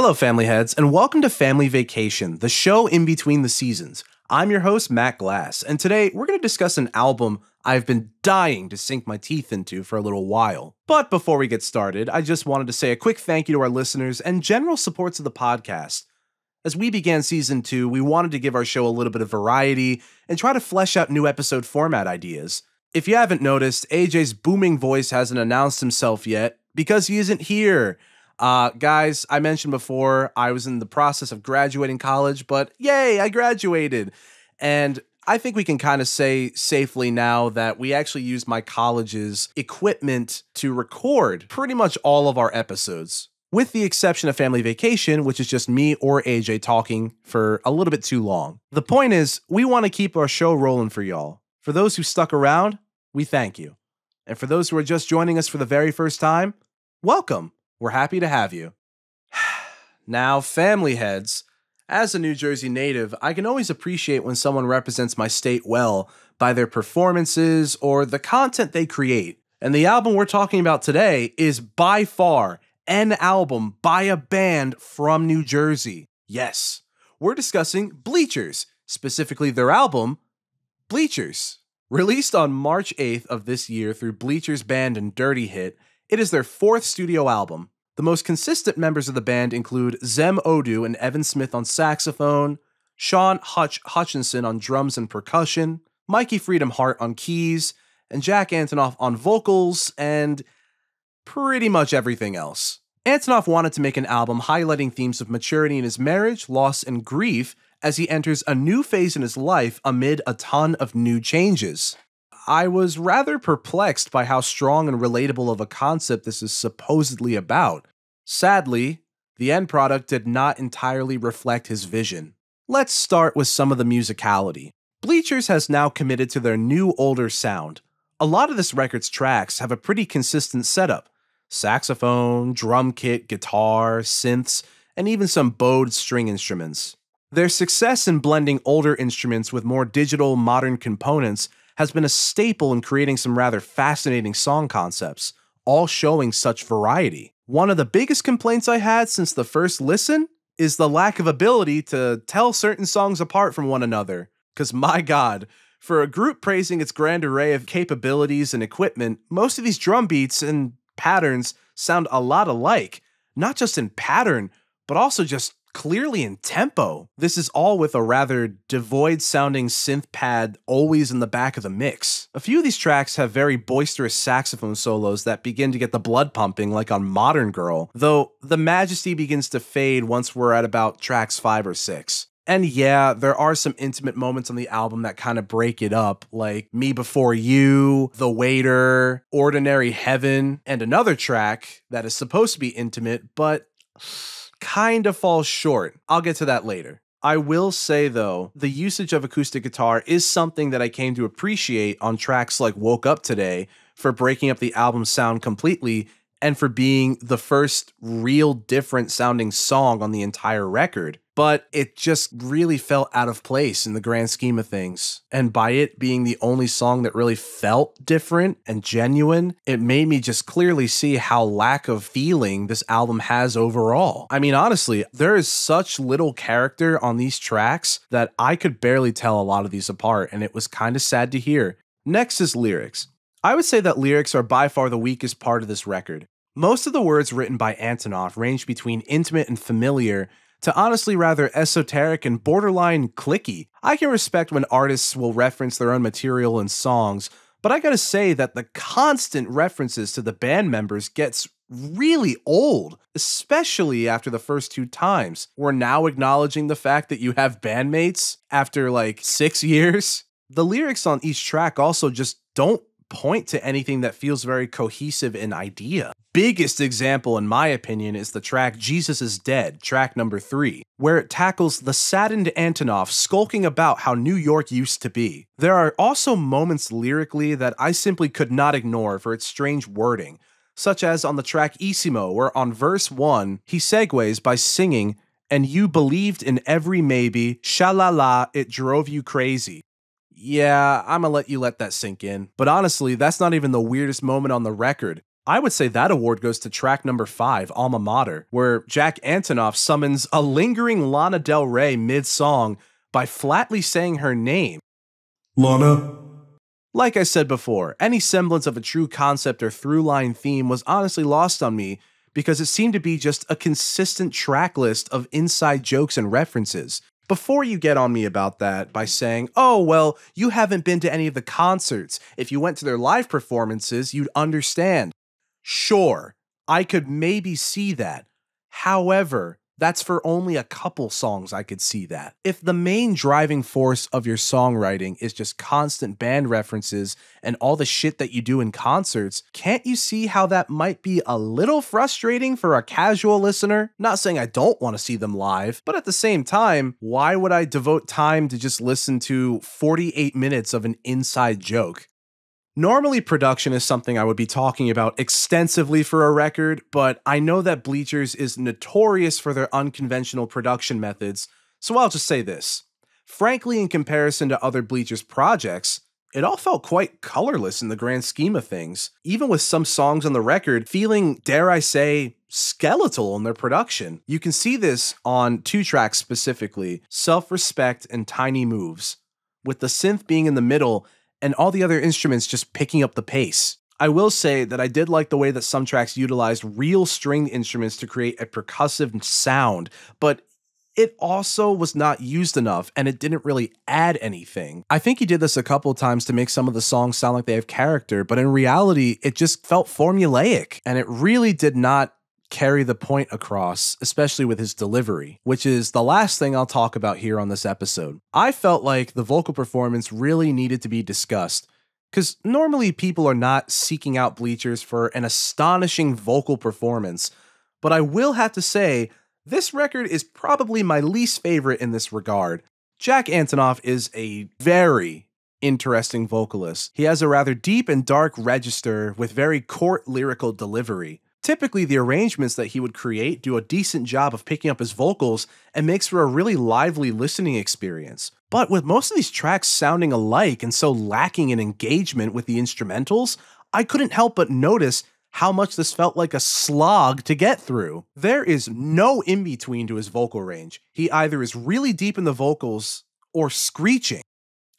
Hello, Family Heads, and welcome to Family Vacation, the show in between the seasons. I'm your host, Matt Glass, and today we're going to discuss an album I've been dying to sink my teeth into for a little while. But before we get started, I just wanted to say a quick thank you to our listeners and general supports of the podcast. As we began Season 2, we wanted to give our show a little bit of variety and try to flesh out new episode format ideas. If you haven't noticed, AJ's booming voice hasn't announced himself yet because he isn't here. Guys, I mentioned before, I was in the process of graduating college, but yay, I graduated. And I think we can kind of say safely now that we actually used my college's equipment to record pretty much all of our episodes, with the exception of Family Vacation, which is just me or AJ talking for a little bit too long. The point is, we want to keep our show rolling for y'all. For those who stuck around, we thank you. And for those who are just joining us for the very first time, welcome. We're happy to have you. Now, Family Heads, as a New Jersey native, I can always appreciate when someone represents my state well by their performances or the content they create. And the album we're talking about today is by far an album by a band from New Jersey. Yes, we're discussing Bleachers, specifically their album, Bleachers. Released on March 8th of this year through Bleachers Band and Dirty Hit, it is their fourth studio album. The most consistent members of the band include Zem Odu and Evan Smith on saxophone, Sean Hutchinson on drums and percussion, Mikey Freedom Hart on keys, and Jack Antonoff on vocals, and pretty much everything else. Antonoff wanted to make an album highlighting themes of maturity in his marriage, loss, and grief as he enters a new phase in his life amid a ton of new changes. I was rather perplexed by how strong and relatable of a concept this is supposedly about. Sadly, the end product did not entirely reflect his vision. Let's start with some of the musicality. Bleachers has now committed to their new, older sound. A lot of this record's tracks have a pretty consistent setup. Saxophone, drum kit, guitar, synths, and even some bowed string instruments. Their success in blending older instruments with more digital, modern components has been a staple in creating some rather fascinating song concepts, all showing such variety. One of the biggest complaints I had since the first listen is the lack of ability to tell certain songs apart from one another. Cause my god, for a group praising its grand array of capabilities and equipment, most of these drum beats and patterns sound a lot alike. Not just in pattern, but also just clearly in tempo. This is all with a rather devoid-sounding synth pad always in the back of the mix. A few of these tracks have very boisterous saxophone solos that begin to get the blood pumping like on Modern Girl, though the majesty begins to fade once we're at about tracks 5 or 6. And yeah, there are some intimate moments on the album that kind of break it up, like Me Before You, The Waiter, Ordinary Heaven, and another track that is supposed to be intimate, but kind of falls short. I'll get to that later. I will say though, the usage of acoustic guitar is something that I came to appreciate on tracks like Woke Up Today for breaking up the album's sound completely and for being the first real different sounding song on the entire record. But it just really felt out of place in the grand scheme of things. And by it being the only song that really felt different and genuine, it made me just clearly see how lack of feeling this album has overall. I mean, honestly, there is such little character on these tracks that I could barely tell a lot of these apart, and it was kind of sad to hear. Next is lyrics. I would say that lyrics are by far the weakest part of this record. Most of the words written by Antonoff range between intimate and familiar to honestly rather esoteric and borderline cliquey. I can respect when artists will reference their own material in songs, but I gotta say that the constant references to the band members gets really old, especially after the first 2 times. We're now acknowledging the fact that you have bandmates after like 6 years. The lyrics on each track also just don't point to anything that feels very cohesive in idea. Biggest example, in my opinion, is the track Jesus is Dead, track number 3, where it tackles the saddened Antonoff skulking about how New York used to be. There are also moments lyrically that I simply could not ignore for its strange wording, such as on the track Isimo, where on verse 1, he segues by singing, "And you believed in every maybe, sha-la-la, it drove you crazy." Yeah, I'ma let you let that sink in. But honestly, that's not even the weirdest moment on the record. I would say that award goes to track number 5, Alma Mater, where Jack Antonoff summons a lingering Lana Del Rey mid-song by flatly saying her name. Lana. Like I said before, any semblance of a true concept or through-line theme was honestly lost on me because it seemed to be just a consistent track list of inside jokes and references. Before you get on me about that by saying, oh, well, you haven't been to any of the concerts. If you went to their live performances, you'd understand. Sure, I could maybe see that. However, that's for only a couple songs I could see that. If the main driving force of your songwriting is just constant band references and all the shit that you do in concerts, can't you see how that might be a little frustrating for a casual listener? Not saying I don't want to see them live, but at the same time, why would I devote time to just listen to 48 minutes of an inside joke? Normally, production is something I would be talking about extensively for a record, but I know that Bleachers is notorious for their unconventional production methods, so I'll just say this. Frankly, in comparison to other Bleachers projects, it all felt quite colorless in the grand scheme of things, even with some songs on the record feeling, dare I say, skeletal in their production. You can see this on 2 tracks specifically, Self-Respect and Tiny Moves, with the synth being in the middle and all the other instruments just picking up the pace. I will say that I did like the way that some tracks utilized real stringed instruments to create a percussive sound, but it also was not used enough and it didn't really add anything. I think he did this a couple times to make some of the songs sound like they have character, but in reality, it just felt formulaic and it really did not carry the point across, especially with his delivery, which is the last thing I'll talk about here on this episode. I felt like the vocal performance really needed to be discussed, because normally people are not seeking out Bleachers for an astonishing vocal performance, but I will have to say, this record is probably my least favorite in this regard. Jack Antonoff is a very interesting vocalist. He has a rather deep and dark register with very court lyrical delivery. Typically, the arrangements that he would create do a decent job of picking up his vocals and makes for a really lively listening experience. But with most of these tracks sounding alike and so lacking in engagement with the instrumentals, I couldn't help but notice how much this felt like a slog to get through. There is no in-between to his vocal range. He either is really deep in the vocals or screeching.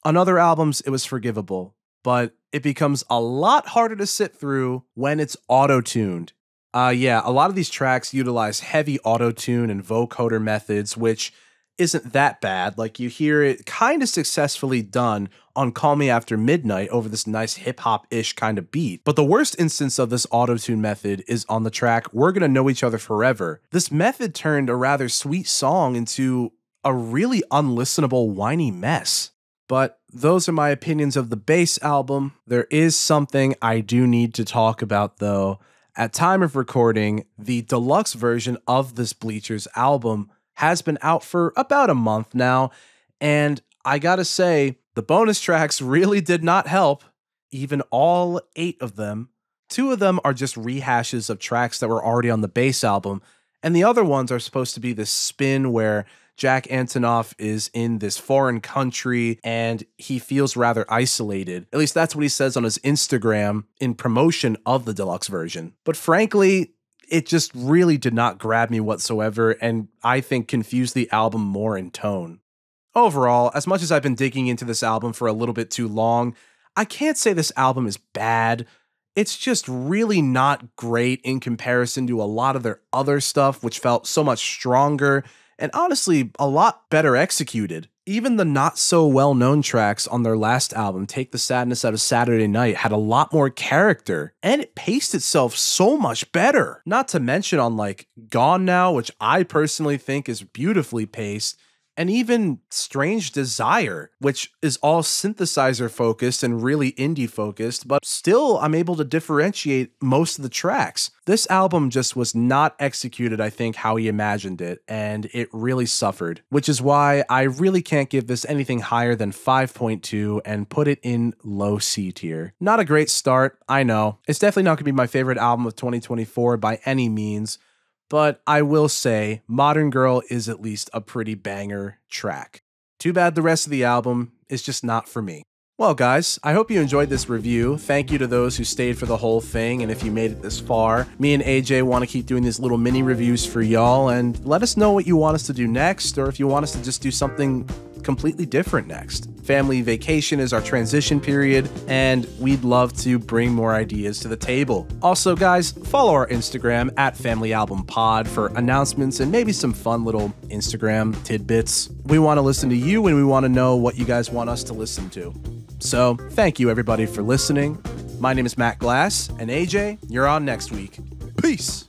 On other albums, it was forgivable, but it becomes a lot harder to sit through when it's auto-tuned. Yeah, a lot of these tracks utilize heavy auto-tune and vocoder methods, which isn't that bad. Like, you hear it kind of successfully done on Call Me After Midnight over this nice hip-hop-ish kind of beat. But the worst instance of this auto-tune method is on the track We're Gonna Know Each Other Forever. This method turned a rather sweet song into a really unlistenable, whiny mess. But those are my opinions of the bass album. There is something I do need to talk about, though. At time of recording, the deluxe version of this Bleachers album has been out for about a month now, and I gotta say, the bonus tracks really did not help, even all 8 of them. 2 of them are just rehashes of tracks that were already on the bass album, and the other ones are supposed to be this spin where Jack Antonoff is in this foreign country and he feels rather isolated. At least that's what he says on his Instagram in promotion of the deluxe version. But frankly, it just really did not grab me whatsoever and I think confused the album more in tone. Overall, as much as I've been digging into this album for a little bit too long, I can't say this album is bad. It's just really not great in comparison to a lot of their other stuff, which felt so much stronger and honestly, a lot better executed. Even the not so well-known tracks on their last album, Take the Sadness Out of Saturday Night, had a lot more character, and it paced itself so much better. Not to mention on like Gone Now, which I personally think is beautifully paced, and even Strange Desire, which is all synthesizer focused and really indie focused, but still I'm able to differentiate most of the tracks. This album just was not executed, I think, how he imagined it, and it really suffered, which is why I really can't give this anything higher than 5.2 and put it in low C tier. Not a great start, I know. It's definitely not going to be my favorite album of 2024 by any means, but I will say Modern Girl is at least a pretty banger track. Too bad the rest of the album is just not for me. Well, guys, I hope you enjoyed this review. Thank you to those who stayed for the whole thing, and if you made it this far, me and AJ want to keep doing these little mini reviews for y'all, and let us know what you want us to do next, or if you want us to just do something completely different next. Family vacation is our transition period, and we'd love to bring more ideas to the table. Also, guys, follow our Instagram at FamilyAlbumPod for announcements and maybe some fun little Instagram tidbits. We want to listen to you, and we want to know what you guys want us to listen to. So, thank you everybody for listening. My name is Matt Glass, and AJ, you're on next week. Peace!